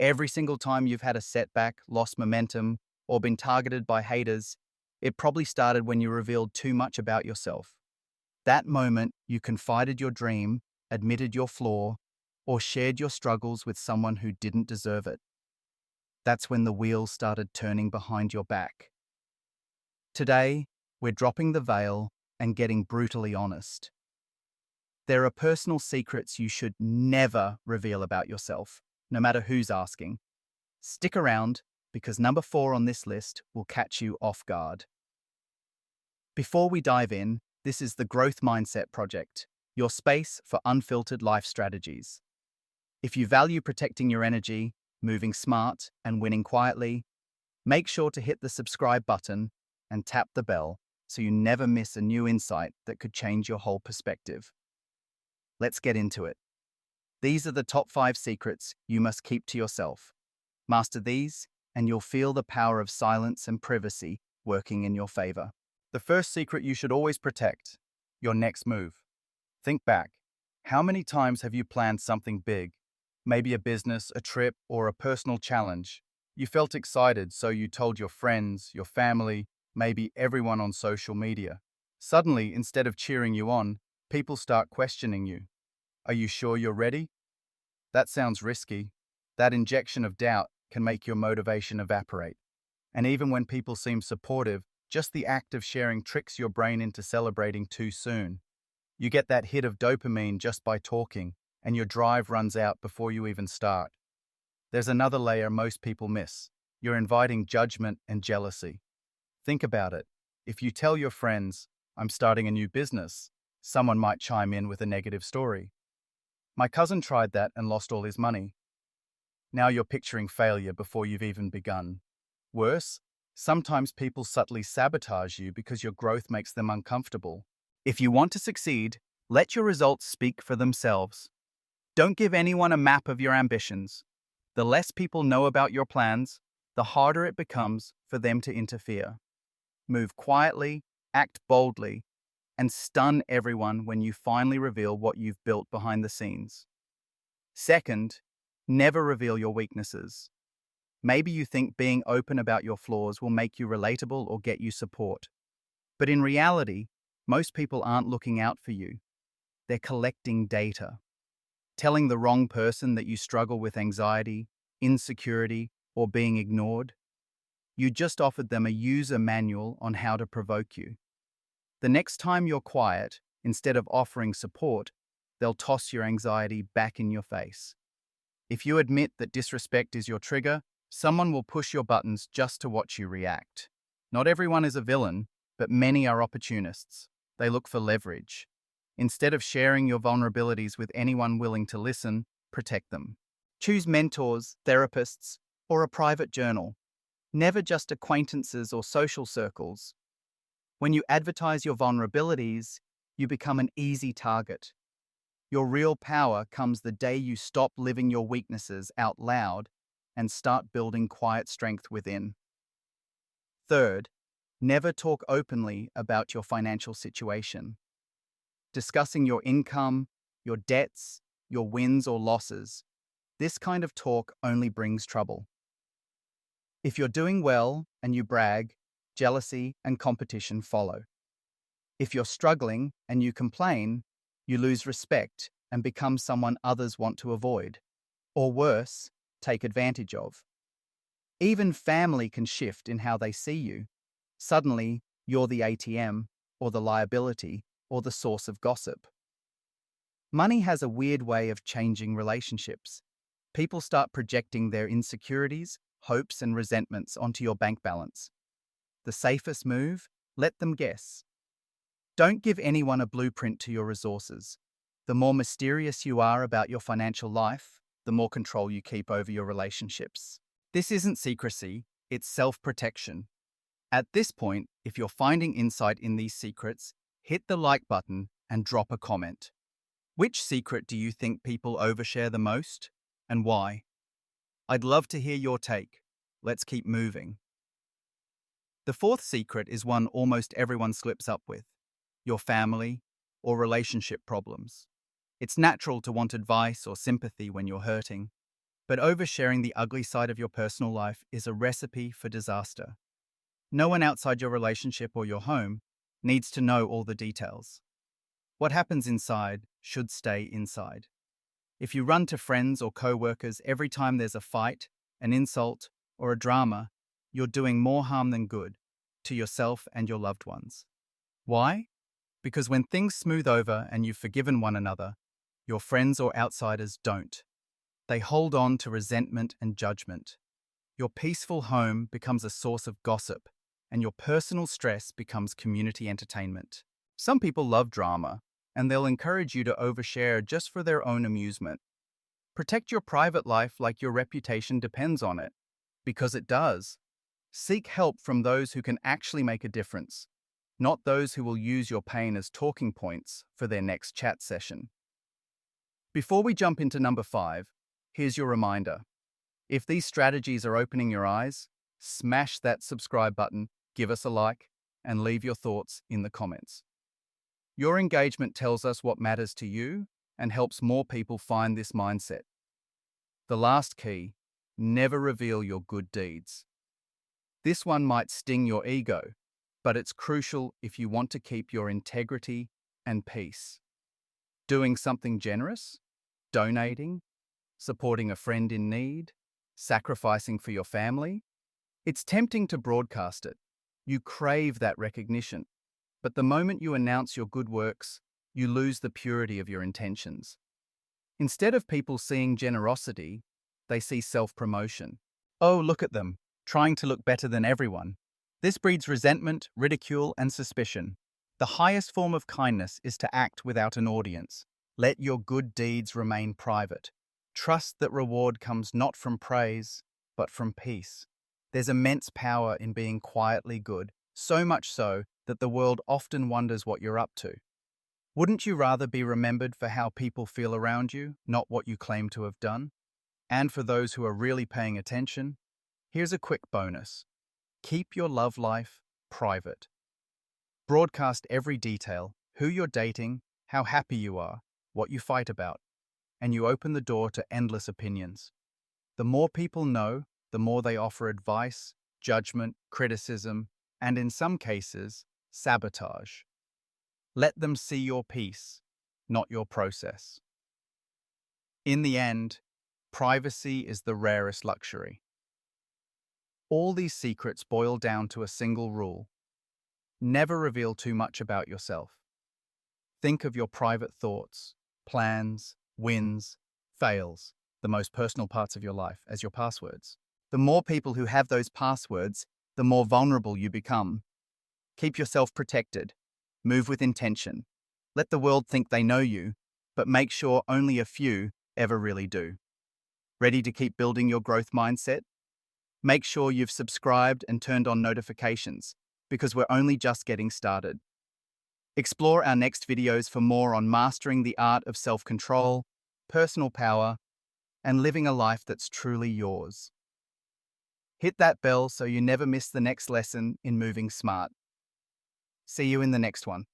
Every single time you've had a setback, lost momentum, or been targeted by haters, it probably started when you revealed too much about yourself. That moment, you confided your dream, admitted your flaw, or shared your struggles with someone who didn't deserve it. That's when the wheels started turning behind your back. Today, we're dropping the veil and getting brutally honest. There are personal secrets you should never reveal about yourself, no matter who's asking. Stick around, because number 4 on this list will catch you off guard. Before we dive in, this is the Growth Mindset Project, your space for unfiltered life strategies. If you value protecting your energy, moving smart, and winning quietly, make sure to hit the subscribe button and tap the bell so you never miss a new insight that could change your whole perspective. Let's get into it. These are the top 5 secrets you must keep to yourself. Master these, and you'll feel the power of silence and privacy working in your favor. The first secret you should always protect: your next move. Think back. How many times have you planned something big? Maybe a business, a trip, or a personal challenge. You felt excited, so you told your friends, your family, maybe everyone on social media. Suddenly, instead of cheering you on, people start questioning you. Are you sure you're ready? That sounds risky. That injection of doubt can make your motivation evaporate. And even when people seem supportive, just the act of sharing tricks your brain into celebrating too soon. You get that hit of dopamine just by talking, and your drive runs out before you even start. There's another layer most people miss. You're inviting judgment and jealousy. Think about it. If you tell your friends, "I'm starting a new business," someone might chime in with a negative story. "My cousin tried that and lost all his money." Now you're picturing failure before you've even begun. Worse, sometimes people subtly sabotage you because your growth makes them uncomfortable. If you want to succeed, let your results speak for themselves. Don't give anyone a map of your ambitions. The less people know about your plans, the harder it becomes for them to interfere. Move quietly, act boldly, and stun everyone when you finally reveal what you've built behind the scenes. Second, never reveal your weaknesses. Maybe you think being open about your flaws will make you relatable or get you support. But in reality, most people aren't looking out for you. They're collecting data. Telling the wrong person that you struggle with anxiety, insecurity, or being ignored, you just offered them a user manual on how to provoke you. The next time you're quiet, instead of offering support, they'll toss your anxiety back in your face. If you admit that disrespect is your trigger, someone will push your buttons just to watch you react. Not everyone is a villain, but many are opportunists. They look for leverage. Instead of sharing your vulnerabilities with anyone willing to listen, protect them. Choose mentors, therapists, or a private journal. Never just acquaintances or social circles. When you advertise your vulnerabilities, you become an easy target. Your real power comes the day you stop living your weaknesses out loud and start building quiet strength within. Third, never talk openly about your financial situation. Discussing your income, your debts, your wins or losses. This kind of talk only brings trouble. If you're doing well and you brag, jealousy and competition follow. If you're struggling and you complain, you lose respect and become someone others want to avoid, or worse, take advantage of. Even family can shift in how they see you. Suddenly, you're the ATM, or the liability, or the source of gossip. Money has a weird way of changing relationships. People start projecting their insecurities, hopes, and resentments onto your bank balance. The safest move? Let them guess. Don't give anyone a blueprint to your resources. The more mysterious you are about your financial life, the more control you keep over your relationships. This isn't secrecy, it's self-protection. At this point, if you're finding insight in these secrets, hit the like button and drop a comment. Which secret do you think people overshare the most, and why? I'd love to hear your take. Let's keep moving. The fourth secret is one almost everyone slips up with: your family or relationship problems. It's natural to want advice or sympathy when you're hurting. But oversharing the ugly side of your personal life is a recipe for disaster. No one outside your relationship or your home needs to know all the details. What happens inside should stay inside. If you run to friends or co-workers every time there's a fight, an insult, or a drama, you're doing more harm than good to yourself and your loved ones. Why? Because when things smooth over and you've forgiven one another, your friends or outsiders don't. They hold on to resentment and judgment. Your peaceful home becomes a source of gossip, and your personal stress becomes community entertainment. Some people love drama, and they'll encourage you to overshare just for their own amusement. Protect your private life like your reputation depends on it, because it does. Seek help from those who can actually make a difference, not those who will use your pain as talking points for their next chat session. Before we jump into number 5, here's your reminder. If these strategies are opening your eyes, smash that subscribe button, give us a like, and leave your thoughts in the comments. Your engagement tells us what matters to you and helps more people find this mindset. The last key, never reveal your good deeds. This one might sting your ego, but it's crucial if you want to keep your integrity and peace. Doing something generous, donating, supporting a friend in need, sacrificing for your family. It's tempting to broadcast it. You crave that recognition. But the moment you announce your good works, you lose the purity of your intentions. Instead of people seeing generosity, they see self-promotion. Oh, look at them, trying to look better than everyone. This breeds resentment, ridicule, and suspicion. The highest form of kindness is to act without an audience. Let your good deeds remain private. Trust that reward comes not from praise, but from peace. There's immense power in being quietly good, so much so that the world often wonders what you're up to. Wouldn't you rather be remembered for how people feel around you, not what you claim to have done? And for those who are really paying attention, here's a quick bonus. Keep your love life private. Broadcast every detail, who you're dating, how happy you are, what you fight about, and you open the door to endless opinions. The more people know, the more they offer advice, judgment, criticism, and in some cases, sabotage. Let them see your peace, not your process. In the end, privacy is the rarest luxury. All these secrets boil down to a single rule. Never reveal too much about yourself. Think of your private thoughts, plans, wins, fails, the most personal parts of your life, as your passwords. The more people who have those passwords, the more vulnerable you become. Keep yourself protected. Move with intention. Let the world think they know you, but make sure only a few ever really do. Ready to keep building your growth mindset? Make sure you've subscribed and turned on notifications, because we're only just getting started. Explore our next videos for more on mastering the art of self-control, personal power, and living a life that's truly yours. Hit that bell so you never miss the next lesson in moving smart. See you in the next one.